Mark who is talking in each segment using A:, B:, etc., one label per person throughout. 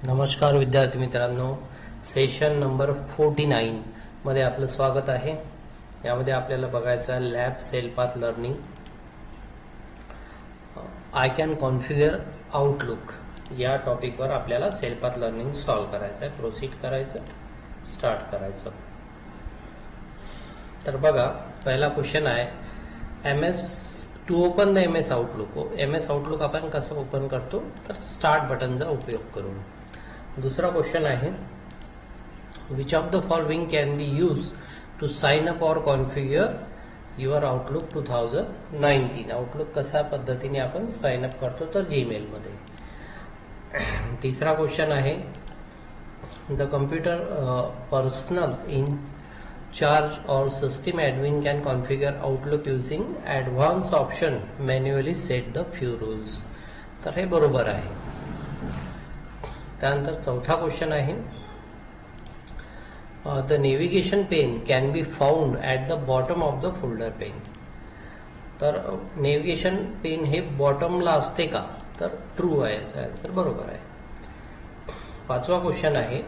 A: नमस्कार विद्यार्थी मित्रांनो, सेशन नंबर 49 मध्ये आपलं स्वागत आहे। यामध्ये आपल्याला बघायचं आहे lab cell path learning. I can configure Outlook या टॉपिकवर आपल्याला सेल पाथ लर्निंग सॉल्व करायचं आहे। प्रोसीड करायचं, स्टार्ट करायचं। तर बघा, पहिला क्वेश्चन आहे to open the MS Outlook. MS Outlook आपण कसं ओपन करतो, तर स्टार्ट बटनचा उपयोग करून। दूसरा क्वेश्चन आहे which of the following can be use to sign up or configure your Outlook 2019। Outlook कशा पद्धतीने आपण साइन अप करतो, तर जीमेल मध्ये। तिसरा क्वेश्चन आहे the computer personal in charge और system admin can configure Outlook using advance option manually set the few rules. तर हे बरोबर आहे। त्यानंतर चौथा क्वेश्चन आहे the navigation pane can be found at the bottom of the folder pane. तर navigation pane हे बॉटमला असते का, तर ट्रू आहे, याचा आन्सर बरोबर आहे। पाचवा क्वेश्चन आहे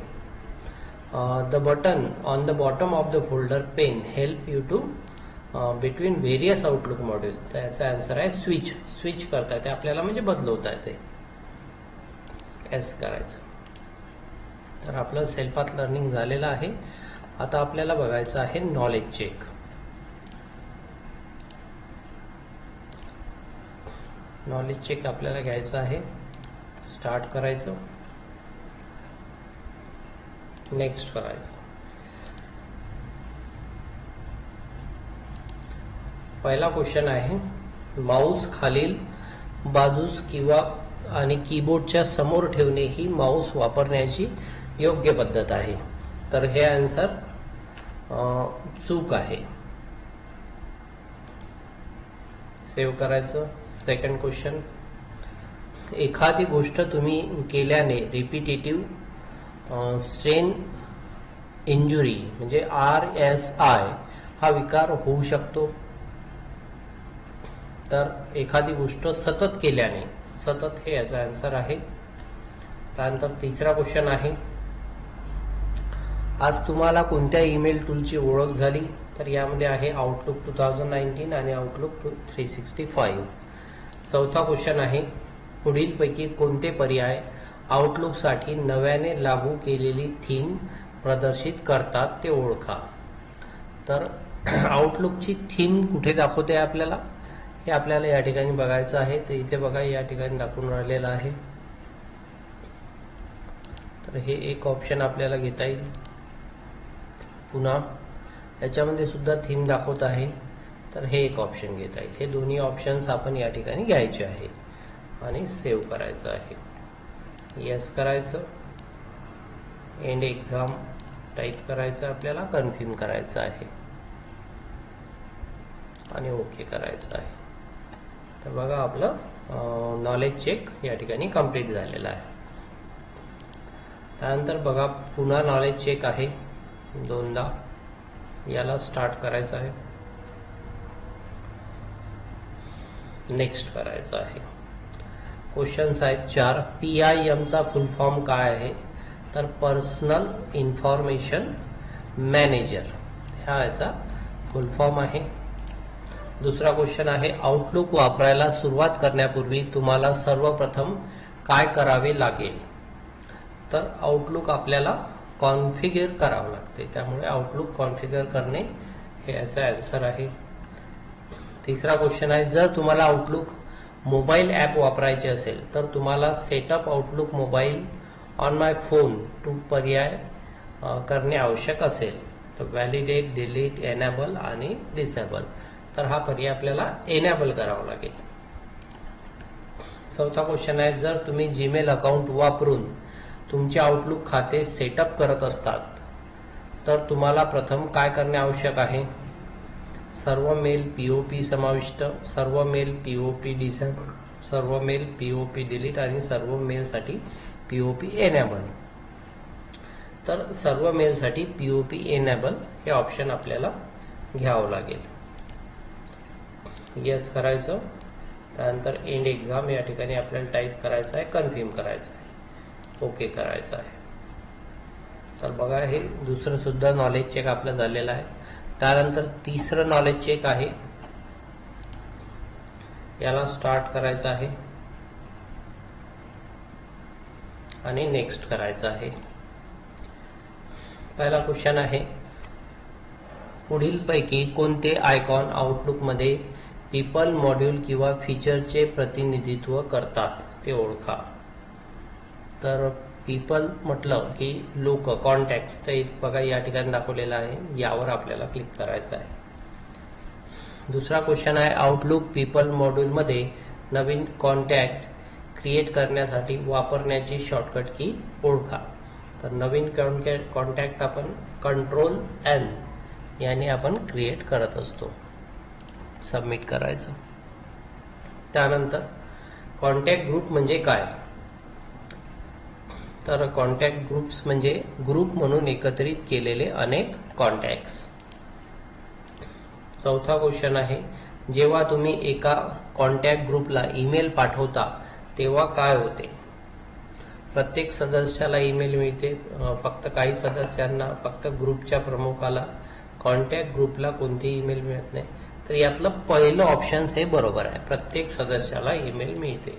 A: the button on the bottom of the folder pane help you to between various Outlook module. तर याचा आन्सर आहे स्विच करता येते आपल्याला, म्हणजे बदलवता येते। एस करायचं। तर आपलं सेल पाथ लर्निंग झालेलं आहे। आता आपल्याला बघायचं आहे नॉलेज चेक। नॉलेज चेक आपल्याला घ्यायचं आहे। स्टार्ट करायचं, नेक्स्ट करायचं। पहिला क्वेश्चन आहे माऊस खालील बाजूस किंवा आणि कीबोर्डच्या समोर ठेवणे ही माऊस वापरण्याची योग्य पद्धत आहे। तर हे आन्सर चूक आहे। सेव्ह करायचं। सेकंड क्वेश्चन एखादी गोष्ट तुम्ही केल्याने रिपीटेटिव्ह स्ट्रेन इंजुरी म्हणजे RSI हा विकार होऊ शकतो। तर एखादी गोष्ट सतत केल्याने, सतत हे याचा आन्सर आहे। त्यानंतर तिसरा क्वेश्चन आहे आज तुम्हाला कोणत्या ईमेल टूलची ओळख झाली, तर यामध्ये आहे आउटलुक 2019 आणि आउटलुक 365। चौथा क्वेश्चन आहे पुढीलपैकी कोणते पर्याय आउटलुक साठी नव्याने लागू केलेली थीम प्रदर्शित करतात ते ओळखा। तर आउटलुकची थीम कुठे दाखवते आपल्याला, हे आपल्याला या ठिकाणी बघायचं आहे। तर इथे बघा, या ठिकाणी दाखवून राहिलेलं आहे। तर हे एक ऑप्शन आपल्याला घेता येईल। पुन्हा याच्यामध्ये सुद्धा थीम दाखवत आहे, तर हे एक ऑप्शन घेता येईल। हे दोन्ही ऑप्शन्स आपण या ठिकाणी घ्यायचे आहे आणि सेव्ह करायचं आहे। येस करायचं, एंड एक्झाम टाईप करायचं, आपल्याला कन्फर्म करायचं आहे आणि ओके करायचं आहे। तर बघा, आपलं नॉलेज चेक या ठिकाणी कंप्लीट झालेलं आहे। त्यानंतर बघा, पुन्हा नॉलेज चेक आहे दोनदा। याला स्टार्ट करायचं आहे, नेक्स्ट करायचं आहे। क्वेश्चन्स आहेत 4। PIM चा फुल फॉर्म काय आहे, तर पर्सनल इन्फॉर्मेशन मॅनेजर हा याचा फुल फॉर्म आहे। दुसरा क्वेश्चन आहे आउटलुक वापरायला सुरुवात करण्यापूर्वी तुम्हाला सर्वप्रथम काय करावे लागेल, तर आउटलुक आपल्याला कॉन्फिगर करावं लागते। त्यामुळे आउटलुक कॉन्फिगर करणे हे याचा आन्सर आहे। तिसरा क्वेश्चन आहे जर तुम्हाला आउटलुक मोबाईल ॲप वापरायचे असेल तर तुम्हाला setup Outlook mobile on my phone to पर्याय करणे आवश्यक असेल, तर व्हॅलिडेट, डिलीट, एनेबल आणि डिसेबल। तर हा पर्याय आपल्याला एनेबल करावा लागेल। चौथा क्वेश्चन आहे जर तुम्ही जीमेल अकाउंट वापरून तुमचे आउटलुक खाते सेटअप करत असतात तर तुम्हाला प्रथम काय करणे आवश्यक आहे, सर्व मेल POP समाविष्ट, सर्व मेल POP डिसेबल, सर्व मेल POP डिलीट आणि सर्व मेलसाठी POP एनेबल। तर सर्व मेलसाठी POP एनेबल हे ऑप्शन आपल्याला घ्यावं लागेल। येस करायचं। त्यानंतर एंड एक्झाम या ठिकाणी आपल्याला टाईप करायचं आहे, कन्फर्म करायचं आहे। ओके करायचं आहे. तर बघा हे दुसरं सुद्धा नॉलेज चेक आपलं झालेलं आहे. त्यानंतर तिसरं नॉलेज चेक आहे, याला स्टार्ट करायचं आहे आणि नेक्स्ट करायचं आहे. पहिला क्वेश्चन आहे, पुढीलपैकी कोणते आयकॉन आउटलुकमध्ये पीपल मॉड्यूल किंवा फीचरचे प्रतिनिधित्व करतात ते ओळखा. तर पीपल म्हटलं की लोक, कॉन्टॅक्ट्स, तर बघा या ठिकाणी दाखवलेलं आहे, यावर आपल्याला क्लिक करायचं आहे. दुसरा क्वेश्चन आहे, आउटलुक पीपल मॉड्यूलमध्ये नवीन कॉन्टॅक्ट क्रिएट करण्यासाठी वापरण्याची शॉर्टकट की ओळखा. तर नवीन कॉन्टॅक्ट आपण Ctrl+N याने आपण क्रिएट करत असतो. सबमिट करायचं. त्यानंतर कॉन्टॅक्ट ग्रुप म्हणजे काय? तर कॉन्टॅक्ट ग्रुप्स म्हणजे ग्रुप म्हणून एकत्रित केलेले अनेक कॉन्टॅक्ट्स. चौथा क्वेश्चन आहे, जेव्हा तुम्ही एका कॉन्टॅक्ट ग्रुपला ईमेल पाठवता तेव्हा काय होते? प्रत्येक सदस्याला ईमेल मिळते, फक्त काही सदस्यांना, फक्त ग्रुपच्या प्रमुखाला, कॉन्टॅक्ट ग्रुपला कोणती ईमेल मिळत नाही. तर यातलं पहिलं ऑप्शन हे बरोबर आहे, प्रत्येक सदस्याला ईमेल मिळते.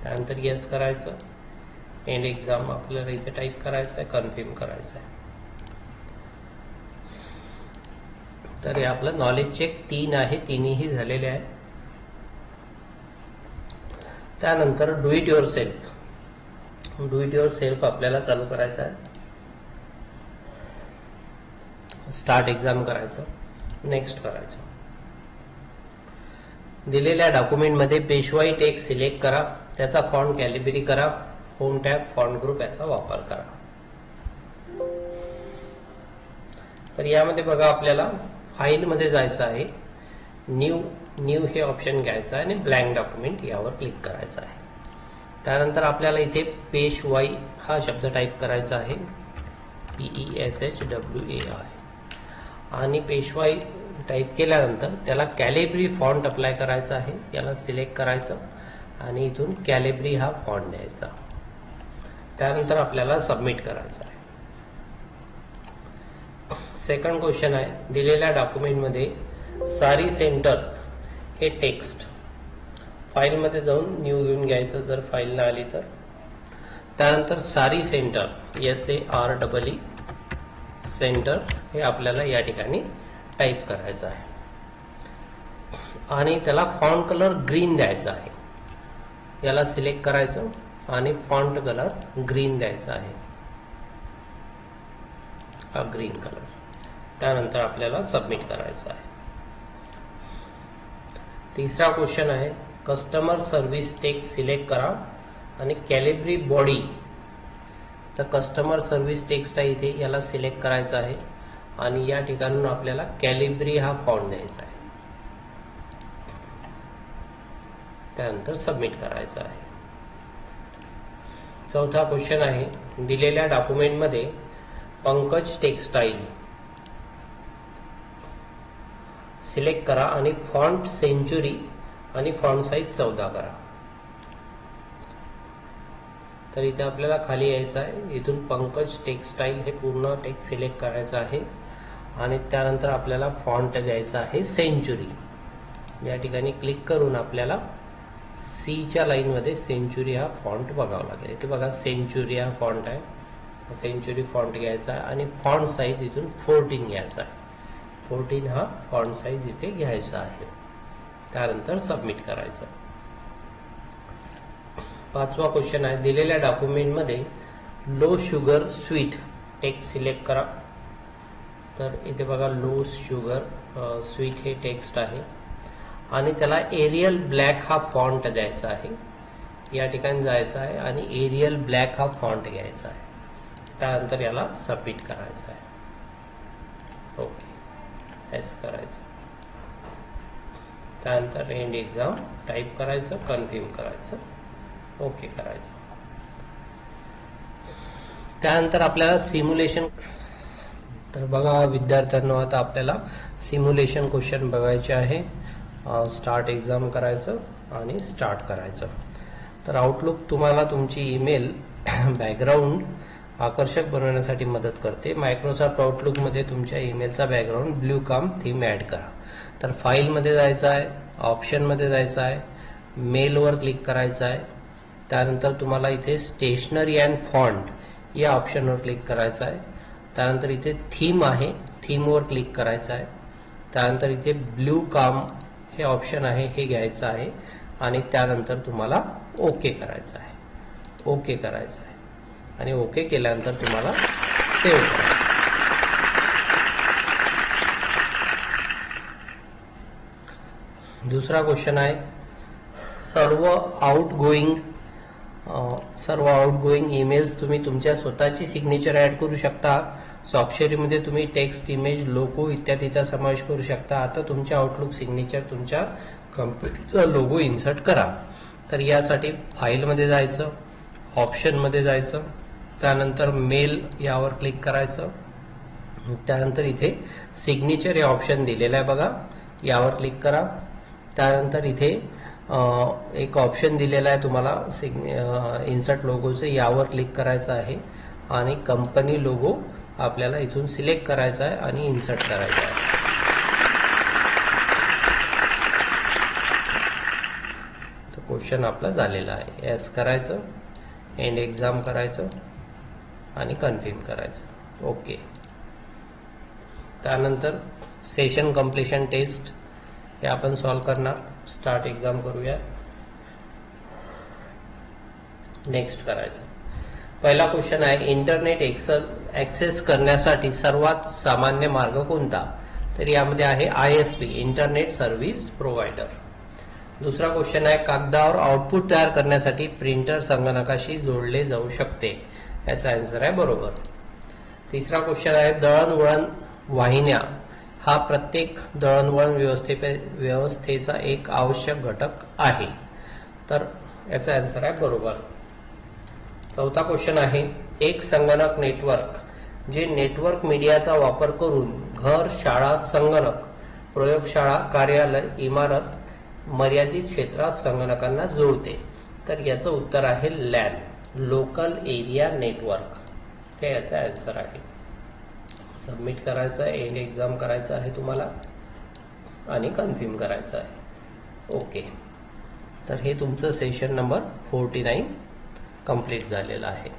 A: त्यानंतर येस करायचं. एंड एक्झाम आपल्याला इथे टाईप करायचं आहे, कन्फर्म करायचं आहे. तर हे आपलं नॉलेज चेक 3 आहे, तिन्ही झालेले आहे. त्यानंतर do it your self. Do it your self आपल्याला चालू करायचं आहे. स्टार्ट एक्झाम करायचं, नेक्स्ट करायचं. दिलेल्या डॉक्युमेंटमध्ये पेशवाई टेक्स्ट सिलेक्ट करा, त्याचा फॉन्ट कॅलिब्री करा, होम टॅब, फॉन्ट ग्रुप याचा वापर करा. तर यामध्ये बघा आपल्याला फाईल मध्ये जायचं आहे, न्यू हे ऑप्शन घ्यायचं आहे आणि ब्लँक डॉक्युमेंट यावर क्लिक करायचं आहे. त्यानंतर आपल्याला इथे पेशवाई हा शब्द टाईप करायचा आहे, PESHWAI, आणि पेशवाई टाईप केल्यानंतर त्याला कॅलिब्री फॉन्ट अप्लाय करायचा आहे. याला सिलेक्ट करायचं आणि इथून कॅलिब्री हा फॉन्ट द्यायचा. त्यानंतर आपल्याला सबमिट करायचं आहे. सेकंड क्वेश्चन आहे, दिलेल्या डॉक्युमेंटमध्ये सारी सेंटर हे टेक्स्ट फाईलमध्ये जाऊन न्यू घेऊन घ्यायचं जर फाईल ना आली तर. त्यानंतर सारी सेंटर, SAREE सेंटर हे आपल्याला या ठिकाणी टाईप करायचं आहे आणि त्याला फॉन्ट कलर ग्रीन द्यायचा आहे. याला सिलेक्ट करायचं आणि फॉन्ट कलर ग्रीन द्यायचा आहे, हा ग्रीन कलर. त्यानंतर आपल्याला सबमिट करायचं आहे. तिसरा क्वेश्चन आहे, कस्टमर सर्व्हिस टेक्स्ट सिलेक्ट करा आणि कॅलिब्री बॉडी. तर कस्टमर सर्व्हिस टेक्स्ट आहे इथे, याला सिलेक्ट करायचं आहे आणि या ठिकाणून आपल्याला कॅलिब्री हा फॉन्ट द्यायचा आहे. त्यानंतर सबमिट करायचं आहे. चौथा क्वेश्चन आहे, दिलेल्या डॉक्युमेंटमध्ये पंकज टेक्सटाईल सिलेक्ट करा आणि फॉन्ट सेंचुरी आणि फॉन्ट साईज 14 करा. तर इथे आपल्याला खाली यायचं आहे, इथून पंकज टेक्सटाईल हे पूर्ण टेक्स्ट सिलेक्ट करायचं आहे आणि त्यानंतर आपल्याला फॉन्ट द्यायचा आहे सेंचुरी. या ठिकाणी क्लिक करून आपल्याला सीच्या लाईनमध्ये सेंचुरी हा फॉन्ट बघावा लागेल. इथे बघा सेंचुरी हा फॉन्ट आहे, सेंचुरी फॉन्ट घ्यायचा आहे आणि फॉन्ट साईज इथून 14 घ्यायचा आहे. 14 हा फॉन्ट साईज इथे घ्यायचा आहे. त्यानंतर सबमिट करायचं. पाचवा क्वेश्चन आहे, दिलेल्या डॉक्युमेंटमध्ये low sugar sweet text select करा. तर इथे बघा लो शुगर स्वीट हे टेक्स्ट आहे आणि त्याला एरियल ब्लॅक हा फॉन्ट द्यायचा आहे. या ठिकाणी जायचं आहे आणि एरियल ब्लॅक हा फॉन्ट घ्यायचा आहे. त्यानंतर याला सबमिट करायचं आहे. ओके, एस करायचं. त्यानंतर एंड एक्झाम टाईप करायचं, कन्फर्म करायचं, ओके करायचं. त्यानंतर आपल्याला सिम्युलेशन. तर बघा विद्यार्थ्यांना आता आपल्याला सिम्युलेशन क्वेश्चन बघायचे आहे. स्टार्ट एक्झाम करायचं आणि स्टार्ट करायचं. तर आउटलुक तुम्हाला तुमची ईमेल बॅकग्राऊंड आकर्षक बनवण्यासाठी मदत करते. मायक्रोसॉफ्ट आउटलुकमध्ये तुमच्या ईमेलचा बॅकग्राऊंड ब्ल्यू काम थीम ॲड करा. तर फाईलमध्ये जायचं आहे, ऑप्शनमध्ये जायचं आहे, मेलवर क्लिक करायचं आहे. त्यानंतर तुम्हाला इथे स्टेशनरी अँड फॉन्ट या ऑप्शनवर क्लिक करायचं आहे. त्यानंतर इथे थीम आहे, थीमवर क्लिक करायचं आहे. त्यानंतर इथे ब्ल्यू काम हे ऑप्शन आहे, हे घ्यायचं आहे आणि त्यानंतर तुम्हाला ओके करायचं आहे. ओके करायचं आहे आणि ओके केल्यानंतर तुम्हाला सेव्ह करायचं. दुसरा क्वेश्चन आहे, सर्व आउटगोईंग ईमेल्स तुम्ही तुमच्या स्वतःची सिग्नेचर ऍड करू शकता. स्वाक्षरीमध्ये तुम्ही टेक्स्ट, इमेज, लोगो इत्यादीचा समावेश करू शकता. आता तुमच्या आउटलुक सिग्नेचर तुमच्या कंपनीचा लोगो इन्सर्ट करा. तर यासाठी फाईलमध्ये जायचं, ऑप्शनमध्ये जायचं, त्यानंतर मेल यावर क्लिक करायचं. त्यानंतर इथे सिग्नेचर हे ऑप्शन दिलेलं आहे बघा, यावर क्लिक करा. त्यानंतर इथे एक ऑप्शन दिलेला आहे तुम्हाला इन्सर्ट लोगोचं, यावर क्लिक करायचं आहे आणि कंपनी लोगो आपल्याला इथून सिलेक्ट करायचा आहे आणि इन्सर्ट करायचा आहे. तर क्वेश्चन आपला झालेला आहे. एस करायचं, एंड एक्झाम करायचं आणि कन्फर्म करायचं. ओके. त्यानंतर सेशन कंप्लीशन टेस्ट हे आपण सॉल्व करणार. स्टार्ट एक्झाम करूया. नेक्स्ट करायचं. पहिला क्वेश्चन आहे, इंटरनेट ऍक्सेस करण्यासाठी सर्वात सामान्य मार्ग कोणता? तर यामध्ये आहे ISP, इंटरनेट सर्व्हिस प्रोव्हायडर. दुसरा क्वेश्चन आहे, कागदावर आउटपुट तयार करण्यासाठी प्रिंटर संगणकाशी जोडले जाऊ शकते. याचा आन्सर आहे बरोबर. तिसरा क्वेश्चन आहे, दळणवळण वाहिन्या हा प्रत्येक दळणवळण व्यवस्थेचा एक आवश्यक घटक आहे. तर याचा आन्सर आहे बरोबर. चौथा क्वेश्चन आहे, एक संगणक नेटवर्क जे नेटवर्क मीडियाचा वापर करून घर, शाळा, संगणक, प्रयोगशाळा, कार्यालय, इमारत, मर्यादित क्षेत्रात संगणकांना जोडते. तर याचं उत्तर आहे लॅन, लोकल एरिया नेटवर्क. हे याचा आन्सर आहे. सबमिट करायचं आहे, एंड एक्झाम करायचं आहे तुम्हाला आणि कन्फर्म करायचं आहे. ओके. तर हे तुमचं सेशन नंबर 49 कंप्लीट झालेलं आहे.